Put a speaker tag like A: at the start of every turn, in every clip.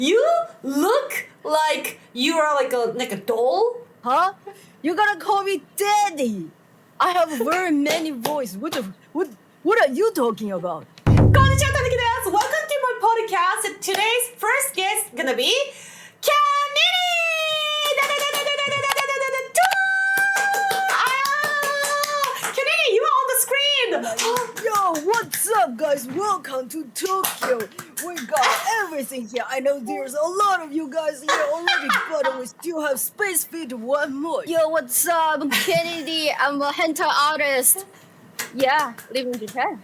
A: You look like you are like a doll.
B: Huh? You gotta call me daddy. I have a very many voice. What are you talking about?
A: Konnichiwa, Tanuki desu. Welcome to my podcast. Today's first guest gonna be Canniny. Canniny, you are on the screen.
B: Yo, what's up, guys? Welcome to Tokyo. We got everything here. I know there's a lot of you guys here already, but we still have space for one more. Yo, what's up? I'm Kennedy. I'm a hentai artist. Yeah, live in Japan.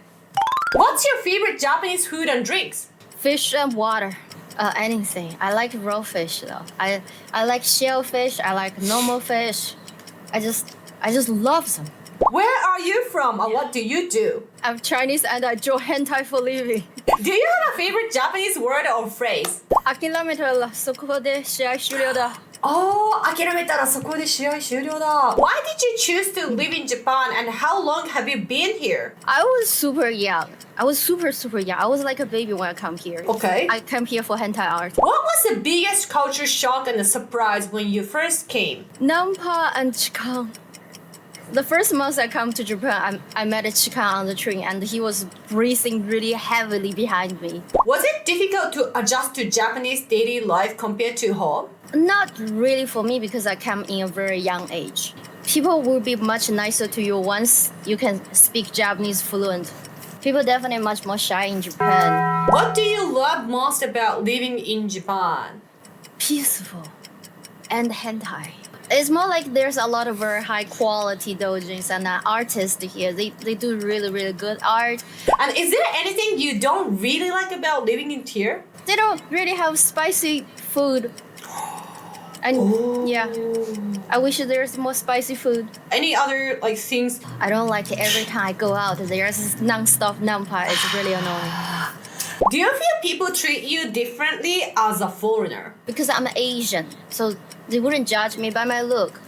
A: What's your favorite Japanese food and drinks?
B: Fish and water. Anything. I like raw fish though. I like shellfish. I like normal fish. I just love them.
A: Where are you from and what do you do?
B: I'm Chinese and I draw hentai for living.
A: Do you have a favorite Japanese word or phrase?
B: 諦めたらそこで試合終了だ。
A: 諦めたらそこで試合終了だ. Why did you choose to live in Japan and how long have you been here?
B: I was super young. I was super young. I was like a baby when I come here.
A: Okay.
B: I came here for hentai art.
A: What was the biggest culture shock and surprise when you first came?
B: Nampa and Chikan. The first month I come to Japan, I met a Chikan on the train and he was breathing really heavily behind me.
A: Was it difficult to adjust to Japanese daily life compared to home?
B: Not really for me because I came in a very young age. People will be much nicer to you once you can speak Japanese fluent. People definitely much more shy in Japan.
A: What do you love most about living in Japan?
B: Peaceful and hentai. It's more like there's a lot of very high quality doujins and artists here. They do really good art.
A: And is there anything you don't really like about living in here?
B: They don't really have spicy food. And yeah, I wish there's more spicy food.
A: Any other things?
B: I don't like it every time I go out. There's non-stop nampa. It's really annoying.
A: Do you feel people treat you differently as a foreigner?
B: Because I'm Asian, so they wouldn't judge me by my look.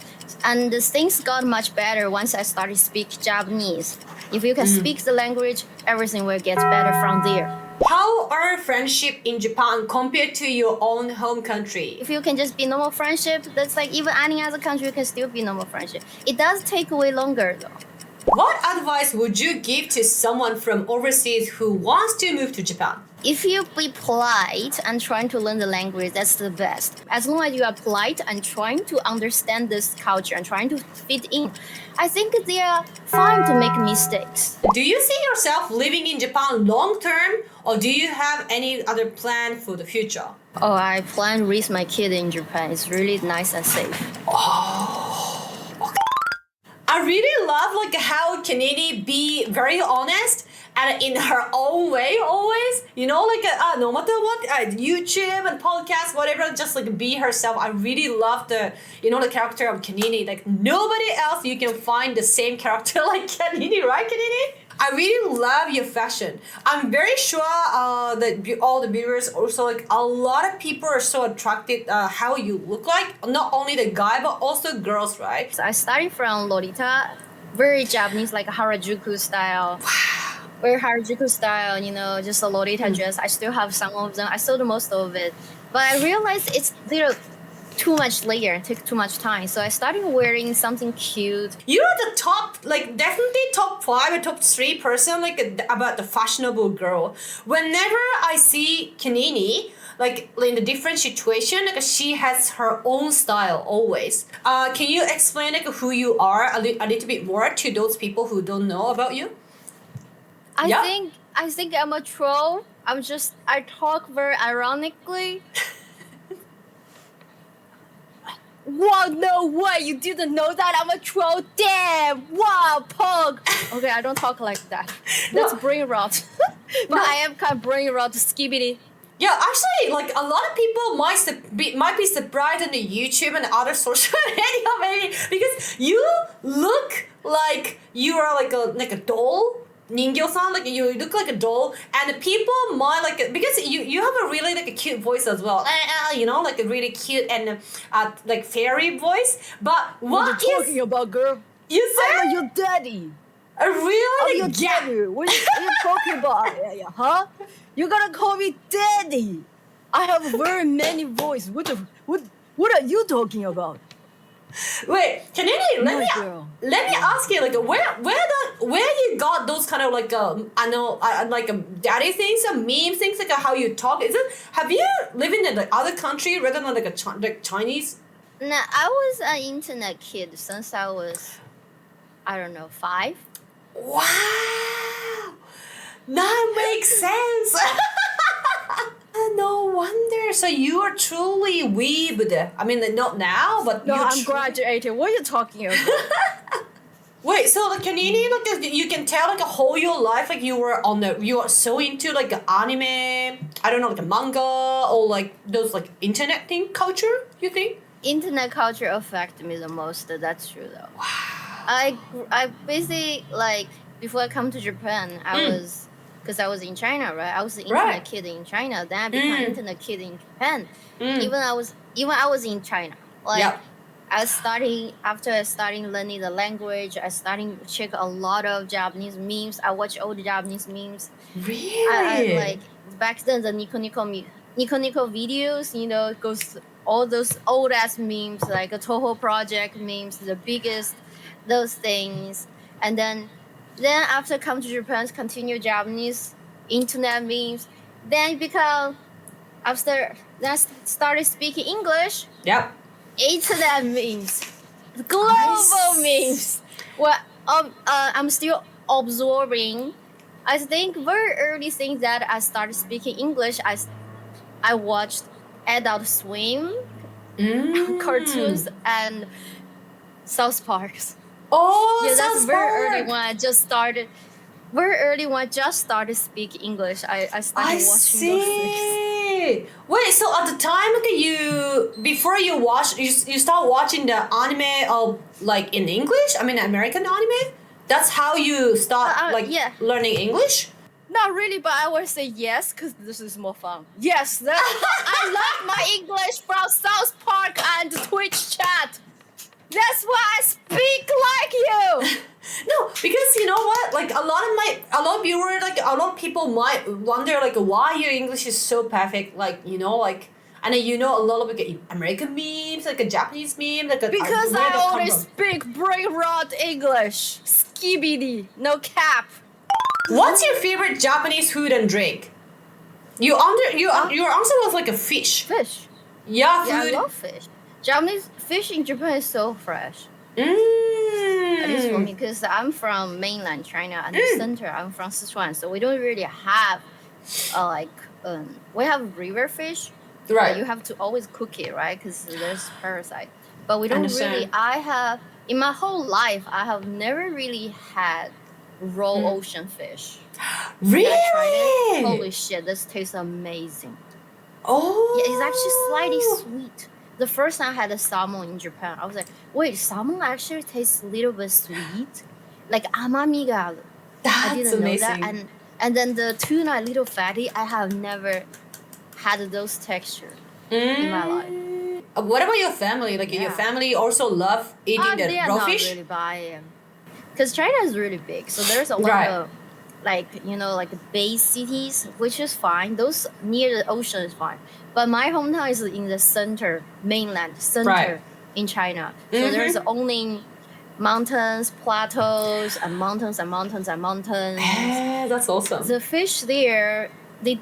B: And things got much better once I started speak Japanese. If you can speak the language, everything will get better from there.
A: How are friendship in Japan compared to your own home country?
B: If you can just be normal friendship, that's like even any other country can still be normal friendship. It does take way longer though.
A: What advice would you give to someone from overseas who wants to move to Japan?
B: If you be polite and trying to learn the language, that's the best. As long as you are polite and trying to understand this culture and trying to fit in, I think they are fine to make mistakes.
A: Do you see yourself living in Japan long term, or do you have any other plan for the future?
B: Oh, I plan to raise my kid in Japan. It's really nice and safe.
A: I really love how Canniny be very honest and in her own way always. No matter what, YouTube and podcast, whatever, just be herself. I really love the character of Canniny. Nobody else you can find the same character like Canniny, right, Canniny? I really love your fashion. I'm very sure that all the viewers also a lot of people are so attracted how you look like. Not only the guy but also girls, right?
B: So I started from Lolita, very Japanese, like Harajuku style.
A: Wow.
B: Very Harajuku style, just a Lolita dress. I still have some of them. I sold most of it. But I realized it's too much layer and take too much time. So I started wearing something cute.
A: You're the top, definitely top 5 or top 3 person, about the fashionable girl. Whenever I see Canniny, in a different situation, she has her own style always. Can you explain who you are a little bit more to those people who don't know about you?
B: I think I'm a troll. I talk very ironically. Wow, no way! You didn't know that I'm a troll? Damn! Wow, pug! Okay, I don't talk like that. That's brain rot. But I am kind of brain rot, skibidi.
A: Yeah, actually, a lot of people might be surprised on the YouTube and other social media maybe because you look like you are a doll. Ningyo-san, you look like a doll, and people might because you have a really a cute voice as well, a really cute and fairy voice. But
B: what are you talking about, girl?
A: You said
B: I'm your daddy.
A: Really?
B: I'm your daddy. What are you talking about? Huh? You gotta call me daddy. I have very many voice. What are you talking about?
A: Wait, Canniny,
B: My girl.
A: let me ask you, like, where you got those kind of like I know like daddy things and meme things, like how you talk? Is it, have you lived in the other country rather than like like Chinese?
C: No, I was an internet kid since I was, I don't know, 5.
A: Wow, that makes sense. No wonder. So you are truly weebed. I mean, not now, but
B: No,
A: you're
B: I'm graduated. What are you talking about?
A: Wait, so like Canniny, like you can tell like a whole your life, like you are so into like anime, I don't know, like a manga or like those like internet thing culture, you think?
C: Internet culture affected me the most. That's true though.
A: Wow.
C: I basically, like, before I come to Japan, I was, because I was in China, right? I was an internet
A: Right.
C: kid in China. Then I became an internet kid in Japan.
A: Mm.
C: Even I was in China. Like,
A: Yep.
C: after I starting learning the language, I starting to check a lot of Japanese memes. I watch all the Japanese memes.
A: Really?
C: I like, back then the Nico Nico videos, goes all those old ass memes, like a Toho Project memes, the biggest, those things. And then after come to Japan, continue Japanese internet memes. Then become, after then I started speaking English,
A: Yep.
C: internet memes, global memes. Well, I'm still absorbing. I think very early thing that I started speaking English, I watched Adult Swim cartoons and South Parks.
A: Oh,
C: Yeah, that's
A: South
C: very early
A: Park.
C: when I just started. Very early when I just started speaking English, I started
A: I
C: watching those things.
A: see. Wait, so at the time, like before you watch, you start watching the anime of like in English. I mean, American anime. That's how you start
C: Yeah.
A: learning English.
B: Not really, but I will say yes because this is more fun. Yes, I love my English from South Park and Twitch chat. That's why I speak like you.
A: No, because you know what? Like a lot of viewers, like a lot of people might wonder like why your English is so perfect. Like and then a lot of like American memes, like a Japanese meme, like
B: Because
A: where
B: I
A: they come
B: only
A: from.
B: speak brain rot English. Skibidi, no cap.
A: What's your favorite Japanese food and drink? Your answer was like a fish.
C: Fish.
A: Yeah,
C: Yeah, I
A: food.
C: love fish. Japanese fish in Japan is so fresh. At least for me, because I'm from mainland China and the center. I'm from Sichuan, so we don't really have we have river fish.
A: Right.
C: But you have to always cook it, right? Because there's parasite. But we don't
A: Understand.
C: really. I have, in my whole life, I have never really had raw ocean fish.
A: Really?
C: I tried it. Holy shit, this tastes amazing.
A: Oh.
C: Yeah, it's actually slightly sweet. The first time I had a salmon in Japan, I was like, wait, salmon actually tastes a little bit sweet? Like amami ga aru.
A: That's
C: I didn't
A: amazing.
C: know that. And then the tuna, a little fatty, I have never had those texture in my life.
A: What about your family? Like your
C: Yeah.
A: family also love eating
C: They
A: the
C: are
A: raw
C: not
A: fish?
C: really buying. Because China is really big, so there's a lot
A: Right.
C: of, like base cities, which is fine. Those near the ocean is fine. But my hometown is in the center, mainland center
A: Right.
C: in China. So there's only mountains, plateaus, and mountains and mountains and mountains.
A: That's awesome.
C: The fish there, they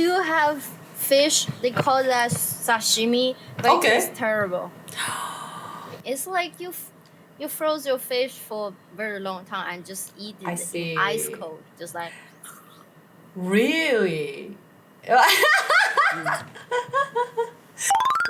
C: do have fish. They call that sashimi, but
A: Okay.
C: it's terrible. It's like you froze your fish for a very long time and just eat
A: I
C: it
A: see.
C: ice cold, just like.
A: Really?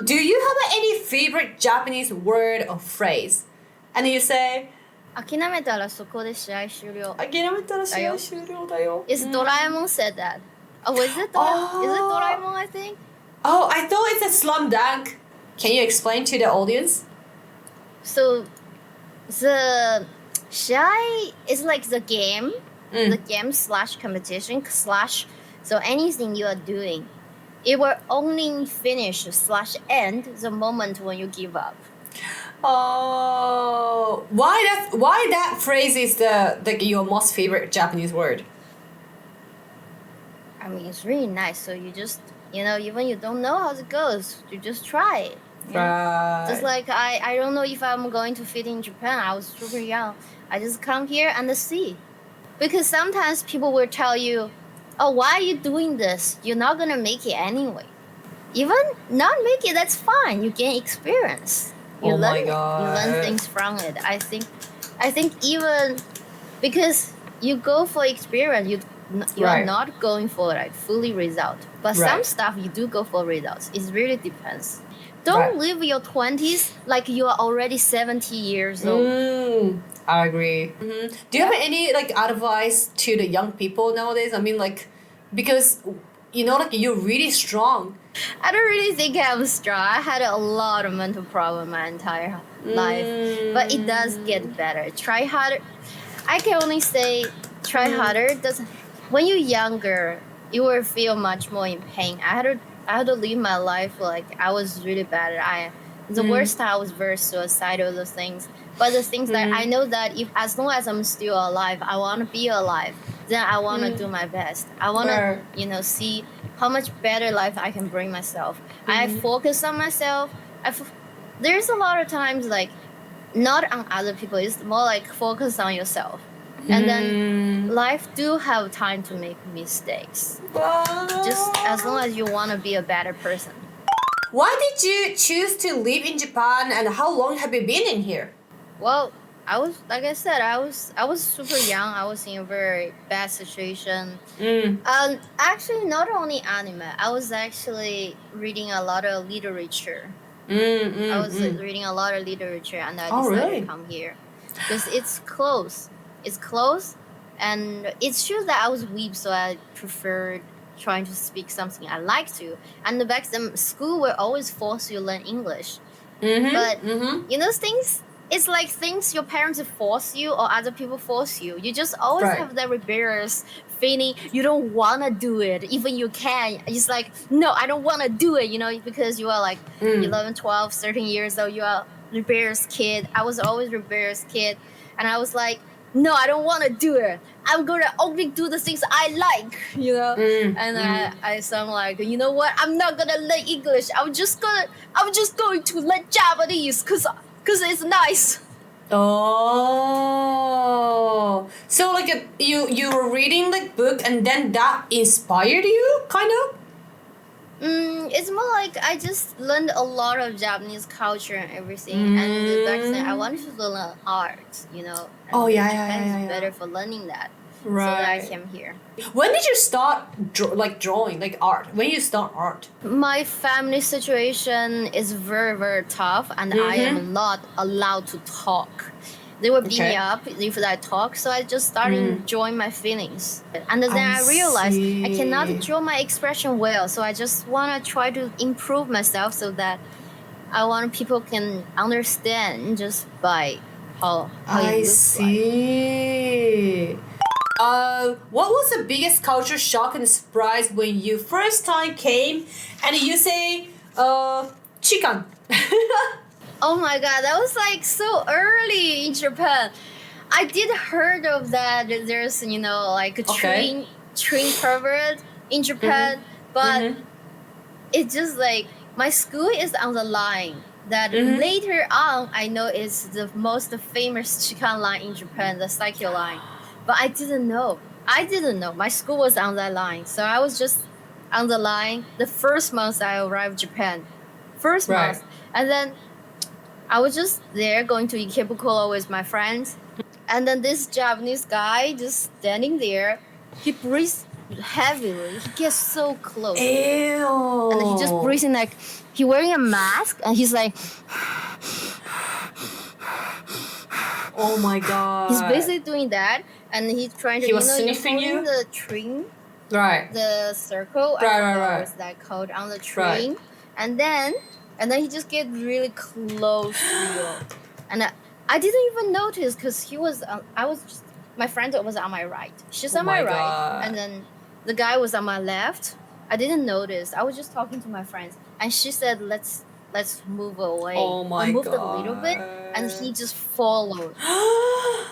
A: Do you have any favorite Japanese word or phrase? And you say,
C: 諦めたらそこで試合終了.
A: 諦めたら試合終了だよ.
C: Is Doraemon said that? Oh, is it Doraemon, I think?
A: Oh, I thought it's a slam dunk. Can you explain to the audience?
C: So, the 試合 is like the game, the game slash competition slash, so anything you are doing, it will only finish slash end the moment when you give up.
A: Oh, why that phrase is your most favorite Japanese word?
C: I mean, it's really nice. So you just, even you don't know how it goes, you just try it. Just like I don't know if I'm going to fit in Japan. I was super young. I just come here and see. Because sometimes people will tell you, oh, why are you doing this? You're not going to make it anyway. Even not make it, that's fine. You gain experience. You learn it. You learn things from it. I think even because you go for experience, you are not going for like fully result. But some stuff you do go for results. It really depends. Don't live your 20s like you are already 70 years old.
A: I agree. Do you have any like advice to the young people nowadays? I mean, like, because like you're really strong.
C: I don't really think I'm strong. I had a lot of mental problems my entire life, but it does get better. Try harder. I can only say try harder. When you're younger, you will feel much more in pain. I had to live my life like I was really bad. The worst time I was very suicidal. Those things. But the things that I know that as long as I'm still alive, I want to be alive. Then I want to do my best. I want to, see how much better life I can bring myself. I focus on myself. There's a lot of times like not on other people. It's more like focus on yourself. And then life do have time to make mistakes. Just as long as you want to be a better person.
A: Why did you choose to live in Japan, and how long have you been in here?
C: Well, I was, like I said, I was super young. I was in a very bad situation. Actually, not only anime. I was actually reading a lot of literature. I was reading a lot of literature, and I decided to come here because it's close. It's close, and it's true that I was weak, so I preferred trying to speak something I like to. And back then, school will always force you to learn English. But things. It's like things your parents force you or other people force you. You just always have that rebellious feeling. You don't want to do it. Even you can. It's like, no, I don't want to do it, because you are like 11, 12, 13 years old. You are a rebellious kid. I was always a rebellious kid. And I was like, no, I don't want to do it. I'm going to only do the things I like, And I sound like, you know what? I'm not going to learn English. I'm just going to learn Japanese because it's nice.
A: Oh, so like you were reading like book and then that inspired you, kind of?
C: It's more like I just learned a lot of Japanese culture and everything, and back then I wanted to learn art, And Japan is better for learning that. So that I came here.
A: When did you start drawing, like art? When you start art?
C: My family situation is very, very tough, and I am not allowed to talk. They would beat me up if I talk, so I just started drawing my feelings. And then I realized I cannot draw my expression well, so I just want to try to improve myself so that I want people can understand just by how it looks like.
A: What was the biggest culture shock and surprise when you first time came and you say, chicken?
C: Oh my god, that was like so early in Japan. I did heard of that. There's like a train pervert in Japan, but it's just like my school is on the line. That later on I know is the most famous chicken line in Japan, the Saikyo line. But I didn't know. My school was on that line. So I was just on the line the first month I arrived Japan. Month. And then I was just there going to Ikebukuro with my friends. And then this Japanese guy just standing there. He breathes heavily. He gets so close.
A: Ew.
C: And he just breathing like, he wearing a mask and he's like...
A: Oh my god.
C: He's basically doing that, and he's trying to.
A: He was sniffing you.
C: The train.
A: Right.
C: The circle.
A: Right.
C: What's that called on the train? And then he just get really close to you, and I didn't even notice because he was. My friend was on my right. She's on my right, and then the guy was on my left. I didn't notice. I was just talking to my friends, and she said, "Let's move away."
A: Oh my
C: I moved
A: god.
C: a little bit, and he just followed.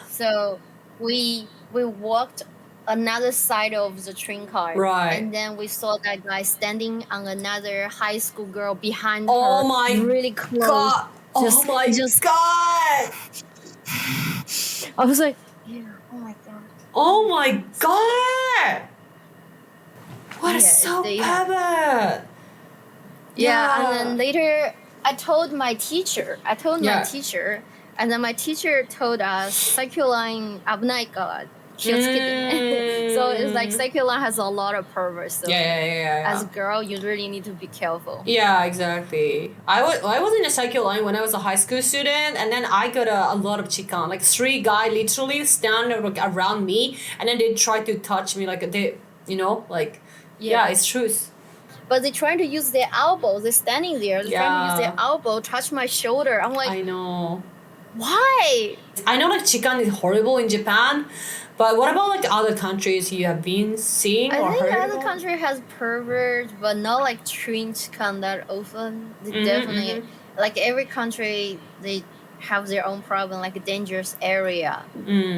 C: So we walked another side of the train car.
A: Right.
C: And then we saw that guy standing on another high school girl behind
A: Oh
C: her,
A: my
C: really close.
A: God.
C: Just,
A: oh my
C: just,
A: God.
C: I was like, yeah, oh my God.
A: Oh my God. What
C: Yeah,
A: is so
C: they
A: bad?
C: Yeah, and then later I told my teacher, and then my teacher told us Seculine abnaika. She was kidding. So it's like Seculine has a lot of perverts. So as a girl, you really need to be careful.
A: Yeah, exactly. I was in a psycho line when I was a high school student, and then I got a lot of chikan. Like 3 guys literally stand around me, and then they try to touch me like they, like, yeah, it's truth.
C: But they're trying to use their elbow. They're standing there. They're trying to use their elbow, touch my shoulder. I'm like,
A: I know.
C: Why?
A: I know like chikan is horrible in Japan, but what about like other countries you have been seeing or heard
C: I think
A: about?
C: other country has perverts, but not like trained chikan that often. They definitely like every country they have their own problem, like a dangerous area.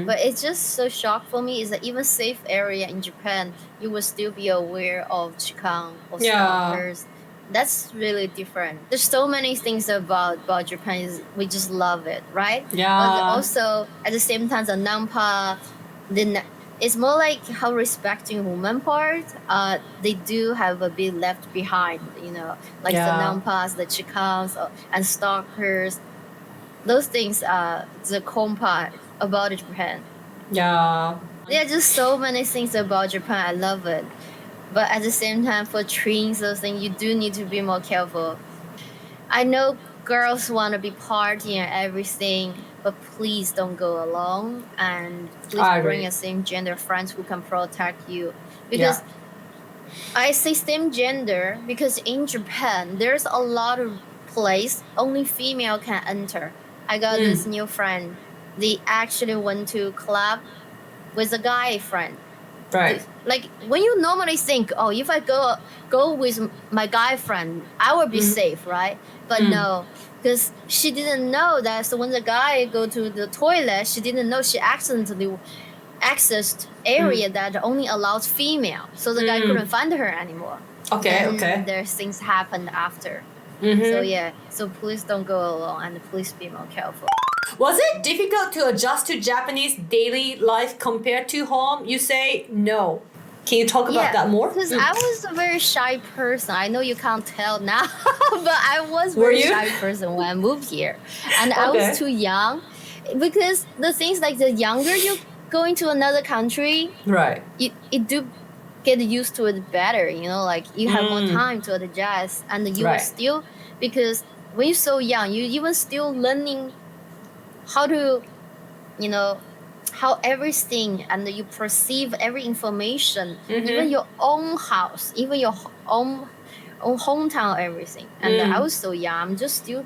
C: But it's just so shocked for me is that even safe area in Japan, you will still be aware of chikan or stalkers. That's really different. There's so many things about Japan. We just love it, right?
A: Yeah.
C: But also at the same time, the nampa, it's more like how respecting woman part. They do have a bit left behind, like the nampas, the chikans, and stalkers. Those things are the cool part about Japan.
A: Yeah.
C: There are just so many things about Japan. I love it. But at the same time, for trains, those things, you do need to be more careful. I know girls want to be partying and everything, but please don't go alone. And please bring a same gender friends who can protect you. Because I say same gender because in Japan, there's a lot of place only female can enter. I got this new friend. They actually went to club with a guy friend.
A: Right.
C: Like when you normally think, oh, if I go with my guy friend, I will be safe, right? But no, because she didn't know that. So when the guy go to the toilet, she didn't know she accidentally accessed area that only allows female. So the guy couldn't find her anymore. Okay. There's things happened after. So so please don't go alone and please be more careful.
A: Was it difficult to adjust to Japanese daily life compared to home? You say no. Can you talk about that more?
C: Because I was a very shy person. I know you can't tell now, but I was a very shy person when I moved here. And I was too young. Because the things like the younger you go into another country,
A: right?
C: You do get used to it better, like you have more time to adjust and you will still, because when you're so young, you even still learning how to, how everything and you perceive every information, even your own house, even your own hometown, everything. And I was so young, I'm just still,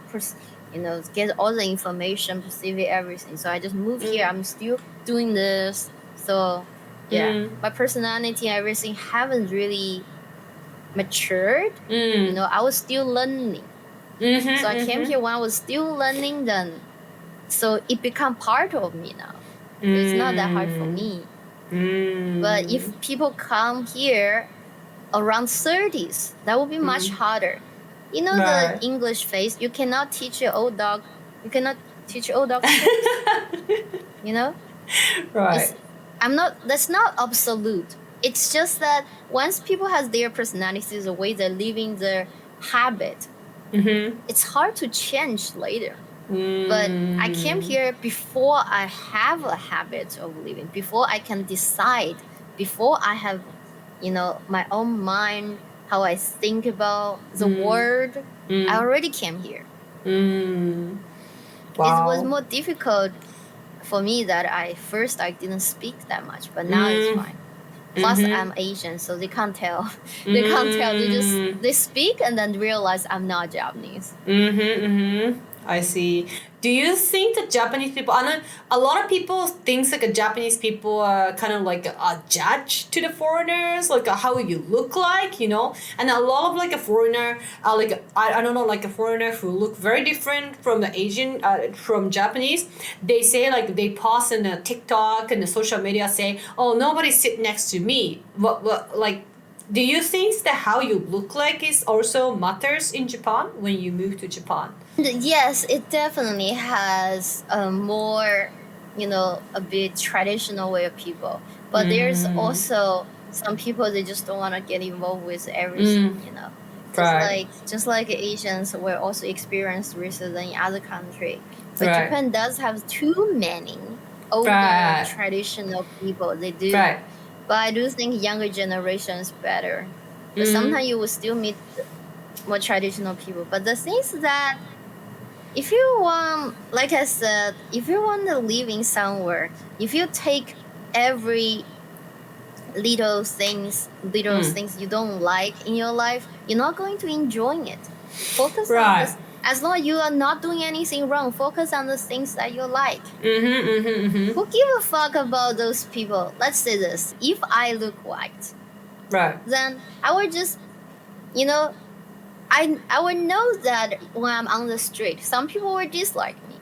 C: get all the information, perceive everything. So I just moved here, I'm still doing this. So my personality and everything haven't really matured. I was still learning. So I came here when I was still learning then. So it become part of me now. It's not that hard for me. But if people come here around 30s, that will be much harder. The English face, you cannot teach your old dog. You cannot teach your old dog face.
A: Right.
C: That's not absolute. It's just that once people have their personalities, the way they're living their habit, it's hard to change later. But I came here before I have a habit of living, before I can decide, before I have, my own mind, how I think about the world. I already came here. Wow. It was more difficult for me that I didn't speak that much, but now it's fine. Plus, I'm Asian, so they can't tell. They can't tell. They speak and then realize I'm not Japanese.
A: I see. Do you think that Japanese people? I know a lot of people thinks like Japanese people are kind of like a judge to the foreigners, like how you look like, you know. And a lot of like a foreigner, like I don't know, like a foreigner who look very different from the Asian, from Japanese. They say like they post in the TikTok and the social media say, oh, nobody sit next to me. What like. Do you think that how you look like is also matters in Japan when you move to Japan?
C: Yes, it definitely has a more, a bit traditional way of people. But there's also some people they just don't want to get involved with everything,
A: Right.
C: Just like Asians were also experienced racism in other country. But
A: Right.
C: Japan does have too many older
A: Right.
C: traditional people. They do.
A: Right.
C: But I do think younger generation is better. But sometimes you will still meet more traditional people. But the thing is that if you want, like I said, if you want to live in somewhere, if you take every little things you don't like in your life, you're not going to enjoy it. Focus on this. As long as you are not doing anything wrong, focus on the things that you like. Who give a fuck about those people? Let's say this. If I look white, then I would just, I would know that when I'm on the street, some people will dislike me,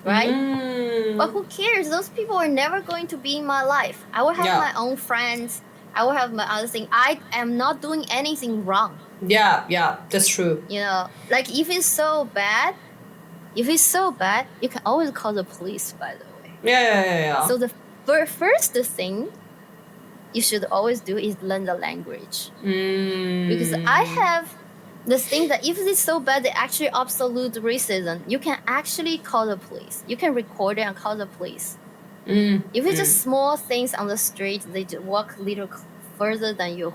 C: right? But who cares? Those people are never going to be in my life. I will have my own friends. I will have my other thing. I am not doing anything wrong.
A: Yeah, that's true.
C: Like if it's so bad, you can always call the police, by the way.
A: Yeah.
C: So the first thing you should always do is learn the language. Because I have the thing that if it's so bad, they actually absolute racism, you can actually call the police. You can record it and call the police. If it's just small things on the street, they just walk a little further than you.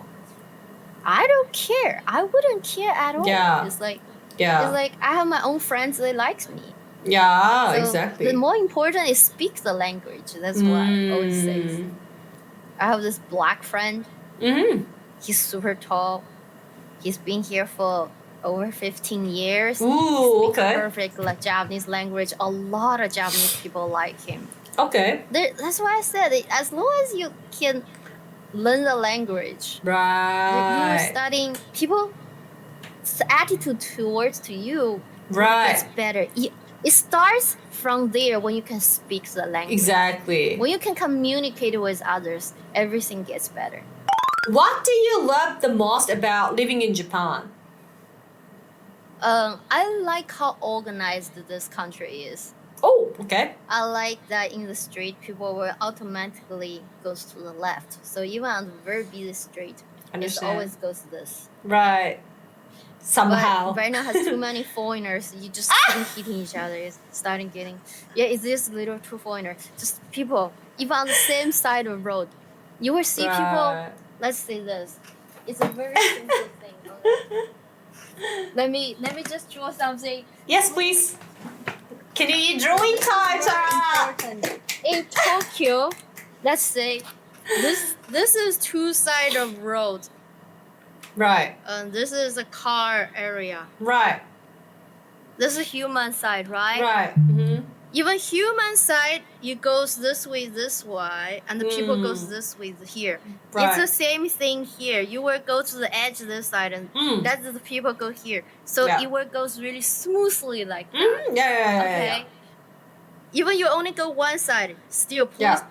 C: I don't care. I wouldn't care at all. It's like I have my own friends that likes me.
A: Yeah,
C: so
A: exactly.
C: The more important is speak the language. That's what I always say. I have this black friend. He's super tall. He's been here for over 15 years.
A: Ooh, okay.
C: Perfect like Japanese language. A lot of Japanese people like him.
A: Okay.
C: That's why I said it. As long as you can learn the language,
A: right?
C: You're studying people's attitude towards to you.
A: Right.
C: Gets better. It starts from there when you can speak the language.
A: Exactly.
C: When you can communicate with others, everything gets better.
A: What do you love the most about living in Japan?
C: I like how organized this country is.
A: Oh, okay.
C: I like that in the street, people will automatically goes to the left. So even on the very busy street, it always goes this.
A: Right. Somehow.
C: But right now has too many foreigners. You just keep hitting each other. It's starting getting... Yeah, it's this little two foreigners. Just people, even on the same side of the road. You will see people... Let's say this. It's a very simple thing. Okay? Let me just draw something.
A: Yes, please. Can you drawing cards?
C: In Tokyo, let's say this is two side of road.
A: Right.
C: This is a car area.
A: Right.
C: This is human side, right?
A: Right.
C: Even human side, you goes this way, and the people goes this way here. Right. It's the same thing here. You will go to the edge of this side, and that's the people go here. So it will goes really smoothly like that. Okay. Even you only go one side, still please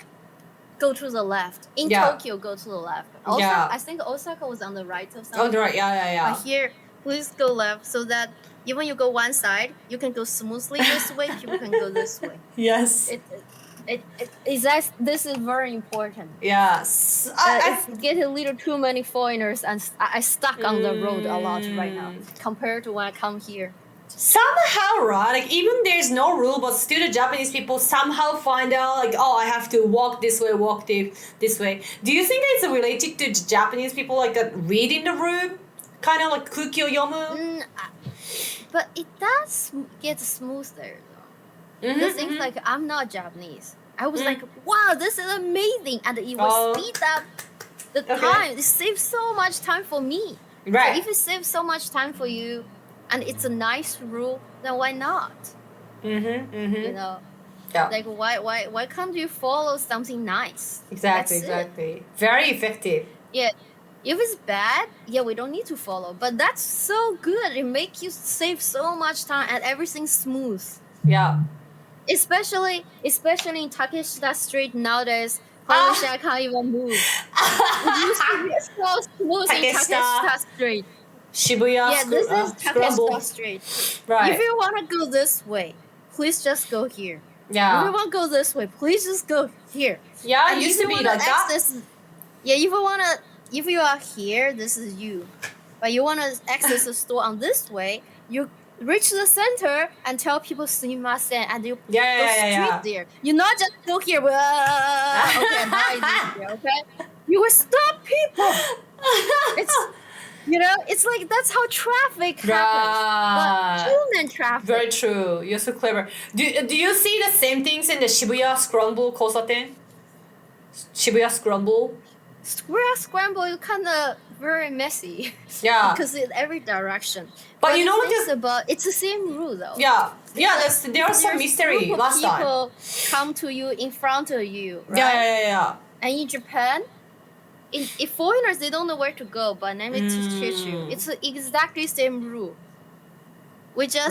C: go to the left. In Tokyo, go to the left. Also, I think Osaka was on the right of something.
A: Oh, the right. Yeah.
C: But here, please go left so that even you go one side, you can go smoothly this way, people can go this way.
A: Yes.
C: This is very important.
A: Yes.
C: I get a little too many foreigners and I stuck on the road a lot right now compared to when I come here.
A: Somehow, right? Like even there's no rule, but still the Japanese people somehow find out like, oh, I have to walk this way, this way. Do you think it's related to Japanese people like reading the room? Kind of like kuki o yomu?
C: But it does get smoother though. The things like I'm not Japanese. I was like, wow, this is amazing, and it will speed up the time. It saves so much time for me.
A: Right.
C: So if it saves so much time for you, and it's a nice rule, then why not? You know,
A: Yeah.
C: like why can't you follow something nice?
A: Exactly,
C: That's it.
A: exactly. Very effective.
C: Yeah. If it's bad, yeah, we don't need to follow. But that's so good. It makes you save so much time and everything's smooth.
A: Yeah.
C: Especially in Takeshita Street nowadays. Holy shit, I can't even move. It used to be so smooth in Takeshita Street.
A: Shibuya
C: Yeah, this is
A: scramble.
C: Takeshita Street.
A: Right.
C: If you want to go this way, please just go here.
A: Yeah.
C: If you want to go this way, please just go here.
A: Yeah,
C: And
A: it used
C: if
A: to
C: you
A: be
C: wanna
A: like that.
C: Yeah, if you are here, this is you. But you wanna access the store on this way, you reach the center and tell people sumimasen and you go straight there. You not just go here. Okay, now I do here, okay? You will stop people. It's like that's how traffic happens. But human traffic.
A: Very true. You're so clever. Do you see the same things in the Shibuya Scramble Kosaten? Shibuya Scramble?
C: Scramble is kind of very messy.
A: Yeah.
C: Because in every direction.
A: But you know
C: what? It's the same rule though.
A: Yeah. Yeah, there was some mystery last time.
C: People come to you in front of you, right?
A: Yeah.
C: And in Japan, if foreigners, they don't know where to go, but let me teach you. It's exactly same rule. We just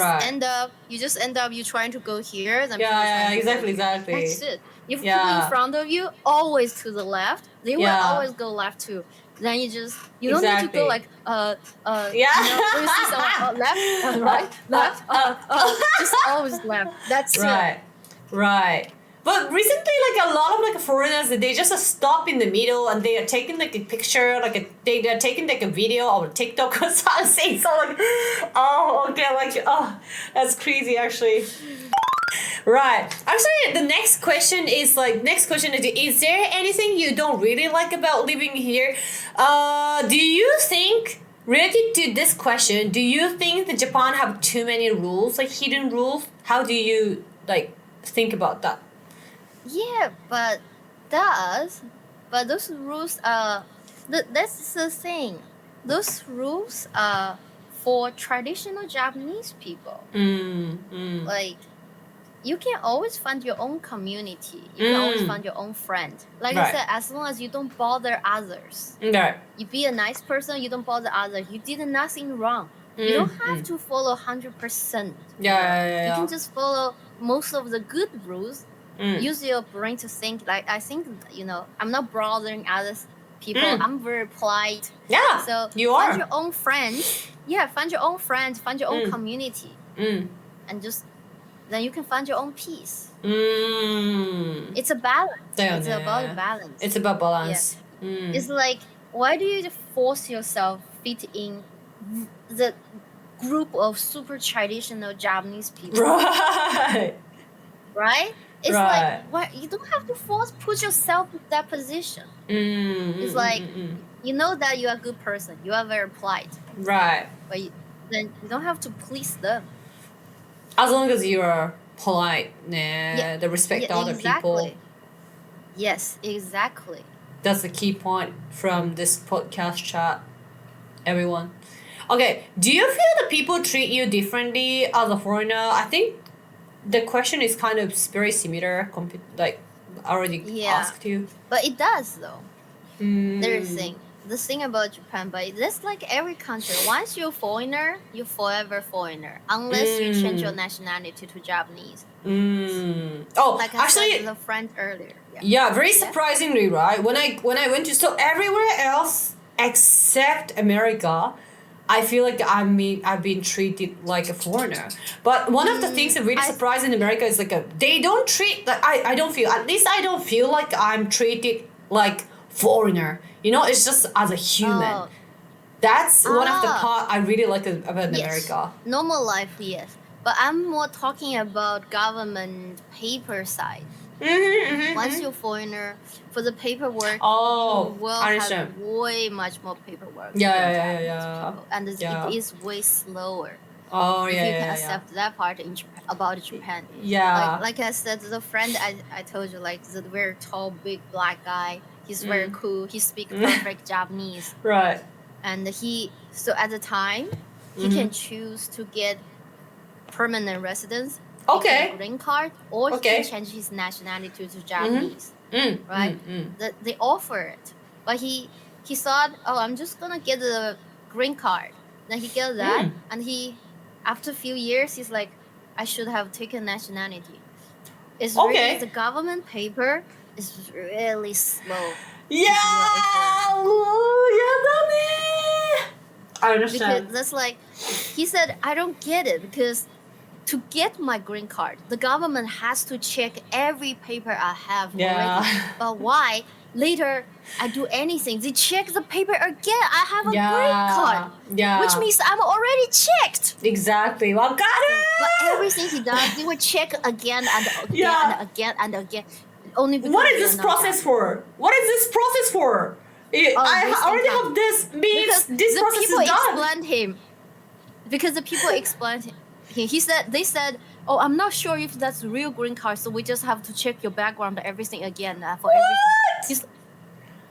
C: you trying to go here. Then
A: Exactly.
C: That's it. If people in front of you, always to the left, they will always go left too. Then you don't need to go like when you see someone left, right, left, just always left. That's it.
A: Right. But recently, like a lot of like foreigners, they just stop in the middle and they are taking like a picture, they're taking like a video or TikTok or something. So like, that's crazy actually. Right. Actually, the next question is is there anything you don't really like about living here? Do you think, related to this question, do you think that Japan have too many rules, like hidden rules? How do you like think about that?
C: Yeah, but those rules are that's the thing. Those rules are for traditional Japanese people. Like you can always find your own community. You can always find your own friend. Like I said, as long as you don't bother others.
A: Right.
C: You be a nice person, you don't bother others. You did nothing wrong. You don't have to follow 100%.
A: Yeah.
C: You can just follow most of the good rules. Use your brain to think. Like I think, I'm not bothering other people. I'm very polite.
A: Yeah.
C: So find your own friends. Yeah, find your own friends. Find your own community. And just then you can find your own peace. It's a balance. It's about balance.
A: It's about balance. Yeah.
C: It's like, why do you force yourself fit in the group of super traditional Japanese people? Right? It's like, why you don't have to put yourself in that position. It's like, you know that you are a good person. You are very polite.
A: Right.
C: But then you don't have to please them.
A: As long as you are polite, the respect other people.
C: Yes, exactly.
A: That's the key point from this podcast chat, everyone. Okay, do you feel that people treat you differently as a foreigner? I think the question is kind of very similar, like I already asked you.
C: But it does though. There's the thing about Japan, but that's like every country. Once you're a foreigner, you're forever foreigner, unless you change your nationality to Japanese.
A: Oh,
C: like
A: actually,
C: I said to the friend earlier.
A: Yeah, very surprisingly, right? When I went to everywhere else except America, I feel like I've been treated like a foreigner. But one of the things that really surprised in America is they don't treat I don't feel like I'm treated like foreigner. It's just as a human. That's one of the part I really like about America.
C: Normal life, yes. But I'm more talking about government paper side. Once you're foreigner, for the paperwork, you will have way much more paperwork.
A: Yeah.
C: And it is way slower.
A: Oh,
C: if you can accept that part about Japan.
A: Yeah.
C: Like I said, the friend I told you, like the very tall, big black guy, he's very cool. He speaks perfect Japanese.
A: Right.
C: And so at the time, he can choose to get permanent residence. he get
A: Okay.
C: a green card, or he
A: Okay.
C: can change his nationality to Japanese.
A: Mm,
C: Right?
A: mm.
C: They offer it, but he thought, oh, I'm just gonna get the green card. Then he get that, and he, after a few years, he's like, I should have taken nationality. It's really,
A: Okay.
C: the government paper is really slow.
A: Yeah! I
C: Because
A: understand.
C: that's like, he said, I don't get it, because to get my green card, the government has to check every paper I have already. But why later I do anything, they check the paper again? I have a green card, which means I'm already checked.
A: Exactly. Well, got it.
C: But everything he does, they will check again and again and again and again. Only because
A: What is this process for? What is this process for? I already have this means
C: because
A: this
C: the
A: process
C: people
A: is done.
C: explained him. Because the people explained him. They said, oh, I'm not sure if that's real green card, so we just have to check your background and everything again for everything. He's like,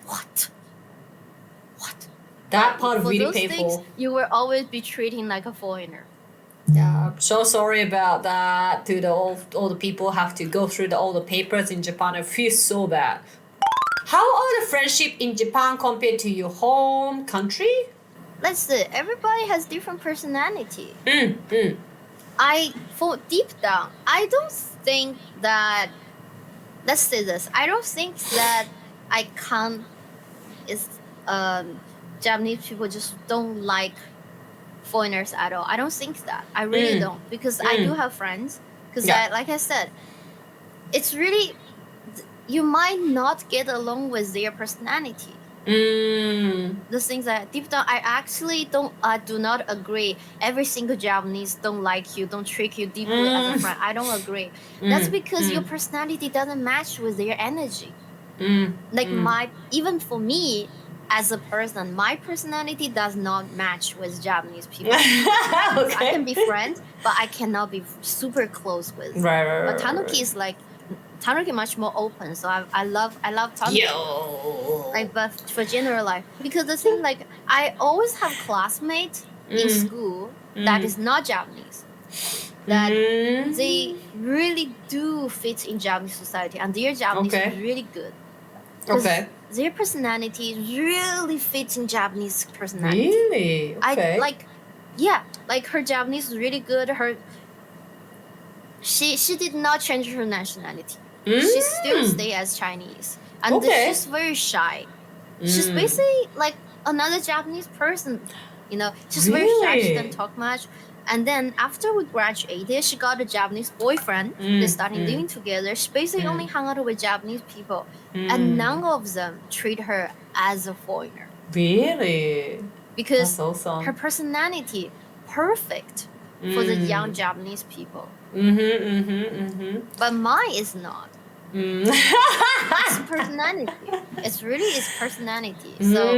C: what?
A: That part
C: For
A: really
C: those
A: painful.
C: things, you will always be treated like a foreigner.
A: Yeah, I'm so sorry about that. To all the people have to go through all the papers in Japan. I feel so bad. How are the friendship in Japan compared to your home country?
C: Let's see. Everybody has different personality.
A: Mm.
C: For deep down, I don't think that. Let's say this. I don't think that I can't. Japanese people just don't like foreigners at all. I don't think that. I really don't, because I do have friends. Because like I said, it's really, you might not get along with their personality. The things that deep down, I do not agree. Every single Japanese don't like you, don't treat you deeply as a friend. I don't agree. That's because your personality doesn't match with their energy. Even for me, as a person, my personality does not match with Japanese people. I can be friends, but I cannot be super close with. But Tanuki is like, Tanuki much more open, so I love Tanuki. Like, but for general life, because the thing, like, I always have classmates in school that is not Japanese, that they really do fit in Japanese society, and their Japanese is really good. Their personality really fits in Japanese personality.
A: Really? Okay.
C: Like her Japanese is really good. She did not change her nationality. She still stay as Chinese, and she's very shy. She's basically like another Japanese person, She's very shy. She doesn't talk much. And then after we graduated, she got a Japanese boyfriend. They started living together. She basically only hung out with Japanese people, and none of them treat her as a foreigner.
A: Really?
C: Because
A: that's awesome.
C: Her personality perfect for the young Japanese people. But mine is not. It's personality. It's really its personality. So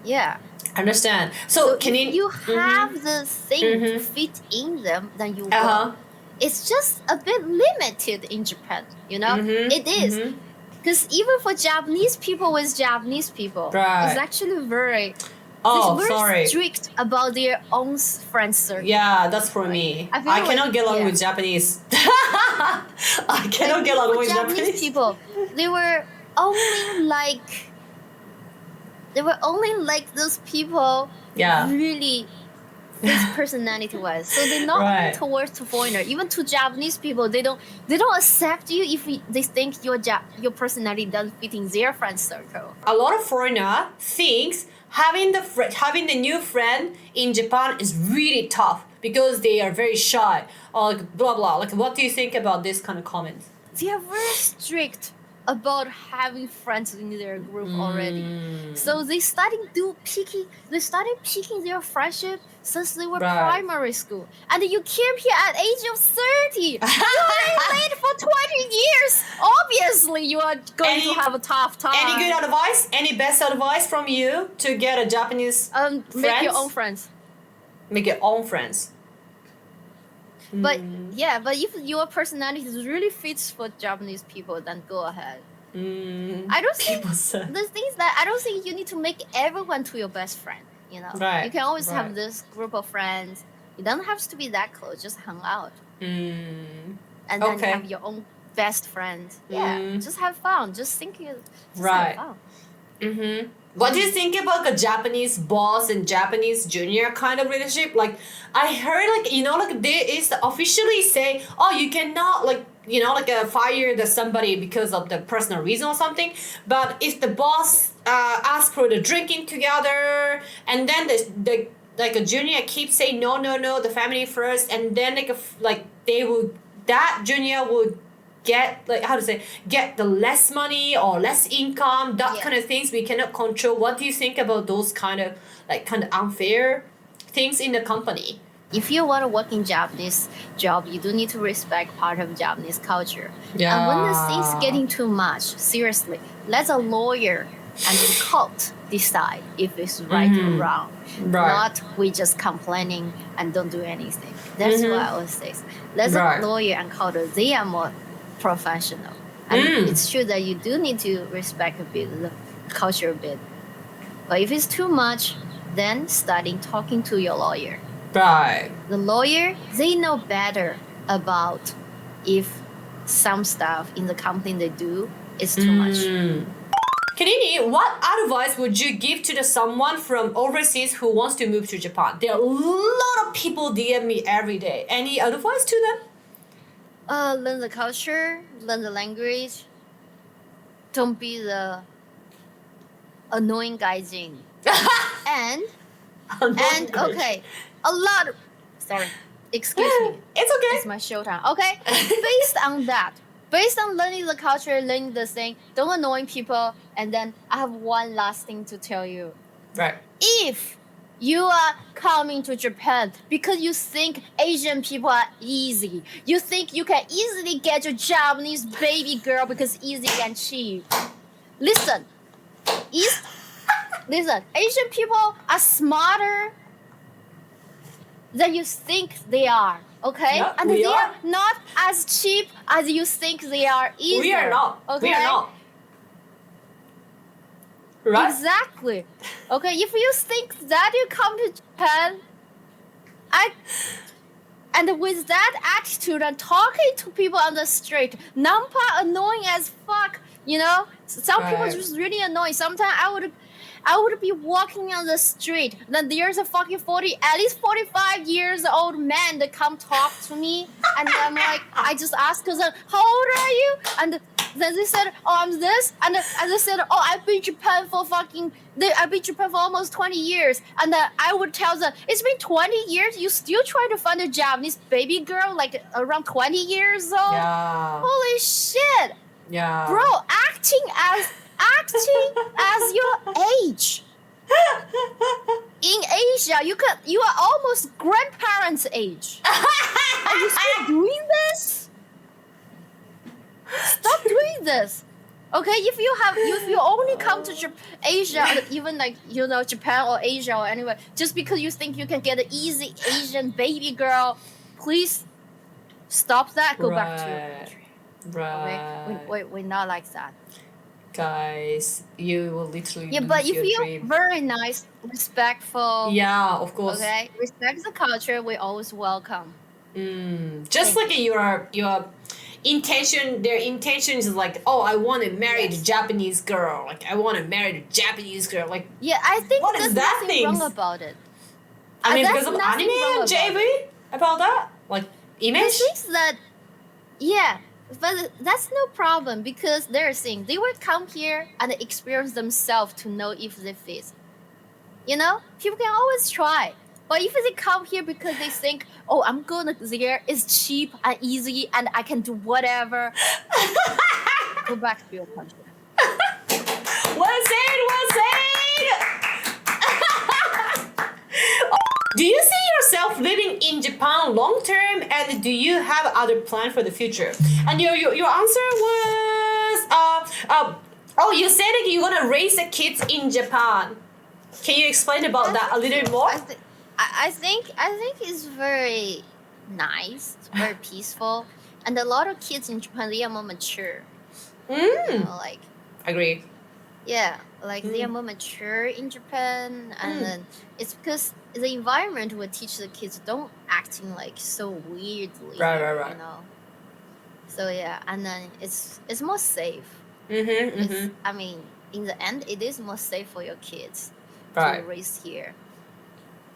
C: yeah.
A: Understand. So can
C: you have the thing to fit in them, then you will. It's just a bit limited in Japan, It is. Because even for Japanese people with Japanese people, it's actually very strict about their own friend circle.
A: Yeah, that's for me. I cannot get along with Japanese. I cannot get along with Japanese
C: people. They were only like those people. Really. This personality wise, so they're not only towards to foreigner, even to Japanese people, they don't accept you if they think your personality doesn't fit in their friend circle.
A: A lot of foreigner thinks having the new friend in Japan is really tough because they are very shy or like blah blah. Like, what do you think about this kind of comments?
C: They are very strict about having friends in their group already. So they started picking their friendship since they were primary school. And you came here at age of 30. You're late for 20 years. Obviously, you are going to have a tough time.
A: Any good advice? Any best advice from you to get a Japanese friends?
C: Make your own friends.
A: Make your own friends.
C: But if your personality really fits for Japanese people, then go ahead. I don't think the things that I don't think you need to make everyone to your best friend. You can always have this group of friends You don't have to be that close. Just hang out.
A: Mm.
C: And then you
A: Okay.
C: have your own best friend. Yeah, just have fun. Just think you just
A: Right.
C: have fun.
A: Mm-hmm. What do you think about the Japanese boss and Japanese junior kind of relationship? Like, I heard, like, you know, like, there is officially say, oh, you cannot, like, you know, like, fire somebody because of the personal reason or something. But if the boss asks for the drinking together, and then the like a junior keeps saying no, the family first, and then like they will, that junior would get, like, how to say, get the less money or less income, that
C: Yeah.
A: kind of things we cannot control. What do you think about those kind of unfair things in the company?
C: If you want to work in Japanese job, you do need to respect part of Japanese culture.
A: Yeah.
C: And when the thing's getting too much, seriously, let a lawyer and the court decide if it's right or wrong.
A: Right.
C: Not we just complaining and don't do anything. That's what I always say. Let
A: Right.
C: a lawyer and court, they are more professional. And it's true that you do need to respect a bit the culture a bit. But if it's too much, then starting talking to your lawyer.
A: Right.
C: The lawyer, they know better about if some stuff in the company they do is too much.
A: Canniny, what advice would you give to someone from overseas who wants to move to Japan? There are a lot of people DM me every day. Any advice to them?
C: Learn the culture, learn the language. Don't be the annoying gaijin. and okay, a lot of, sorry, excuse me.
A: It's okay.
C: It's my showtime. Okay, based on that, based on learning the culture, learning the thing, don't annoy people. And then I have one last thing to tell you.
A: Right.
C: If you are coming to Japan because you think Asian people are easy, you think you can easily get your Japanese baby girl because easy and cheap. Listen, Asian people are smarter than you think they are. Okay,
A: Yeah,
C: and
A: we
C: they
A: are.
C: are not as cheap as you think they are either.
A: We are not.
C: Okay?
A: We are not. Right?
C: Exactly. Okay, if you think that you come to Japan, and with that attitude and talking to people on the street, nampa annoying as fuck. You know, some people
A: Right.
C: just really annoying. Sometimes I would be walking on the street, then there's a fucking at least 45 years old man that come talk to me, and I'm like, I just asked them, how old are you? And then they said, oh, I'm this, and they said, oh, I've been Japan for almost 20 years, and I would tell them, it's been 20 years, you still trying to find a Japanese baby girl like around 20 years old?
A: Yeah.
C: Holy shit,
A: Yeah.
C: bro, acting as your age. In Asia, you are almost grandparents' age. Are you still doing this? Stop doing this. Okay, if you only come to Asia, even like, you know, Japan or Asia or anywhere, just because you think you can get an easy Asian baby girl, please stop that. Go back to your country.
A: Right.
C: Okay, we're not like that.
A: Guys, you will literally
C: Yeah,
A: lose
C: but if
A: your
C: you're
A: dream.
C: very nice, respectful,
A: Yeah, of course.
C: okay, respect the culture, we always welcome.
A: Just
C: Thank
A: like your intention, their intention is like, oh, I want to marry the Japanese girl. Like, I want to marry the Japanese girl. Like,
C: Yeah, I think
A: What is
C: there's
A: that
C: nothing
A: things?
C: wrong about it.
A: I mean,
C: That's
A: because of
C: nothing
A: anime
C: wrong
A: and JV about that, like
C: I
A: image.
C: think that, yeah, but that's no problem because they're a thing. They would come here and experience themselves to know if they fit. You know, people can always try. But if they come here because they think, oh, I'm going there, it's cheap and easy and I can do whatever, go back to your country.
A: Well said, well said. Do you see yourself living in Japan long term, and do you have other plan for the future? And your answer was oh, you said that you're gonna raise the kids in Japan. Can you explain about that a little bit more?
C: I think it's very nice. It's very peaceful, and a lot of kids in Japan, they are more mature. You know, like,
A: Agree.
C: yeah, like they are more mature in Japan, and then it's because the environment will teach the kids don't acting like so weirdly.
A: Right.
C: You know. So yeah, and then it's more safe. I mean, in the end, it is more safe for your kids to raise here.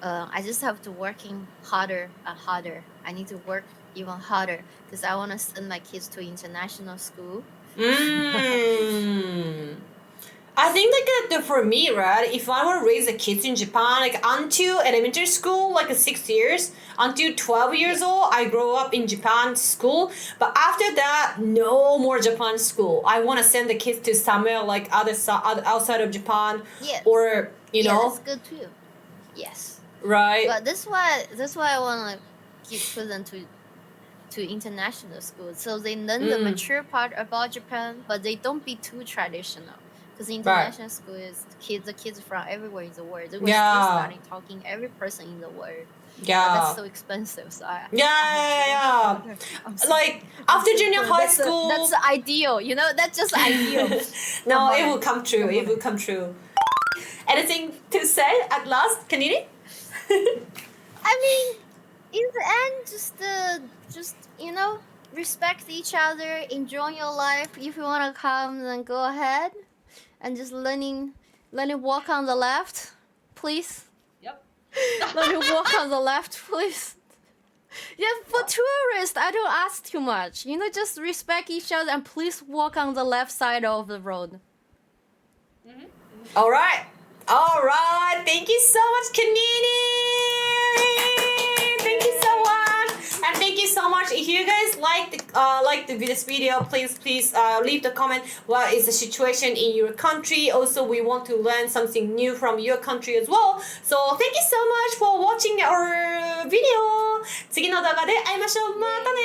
C: I just have to working harder and harder. I need to work even harder because I want to send my kids to international school.
A: I think like for me, right, if I want to raise the kids in Japan, like until elementary school, like 6 years, until 12 years old, I grow up in Japan school. But after that, no more Japan school. I want to send the kids to somewhere like outside of Japan, or you know.
C: That's good too. Yes.
A: Right.
C: But that's why I want to keep put them to international school so they learn the mature part about Japan, but they don't be too traditional. Because international school is the kids from everywhere in the world. We're still starting talking every person in the world.
A: Yeah.
C: But that's so expensive. So
A: like after junior high school.
C: That's ideal. You know, that's just ideal.
A: No, it will come true. It will come true. Anything to say at last, Canniny?
C: I mean, in the end, just you know, respect each other, enjoy your life. If you wanna come, then go ahead. And just learning walk on the left, please.
A: Yep.
C: Learning walk on the left, please. Yeah, for tourists, I don't ask too much. You know, just respect each other and please walk on the left side of the road.
A: All right. Thank you so much, Canniny. Thank you so much, and thank you so much. If you guys like this video, please leave the comment. What is the situation in your country? Also, we want to learn something new from your country as well. So thank you so much for watching our video. 次の動画で会いましょう。またね。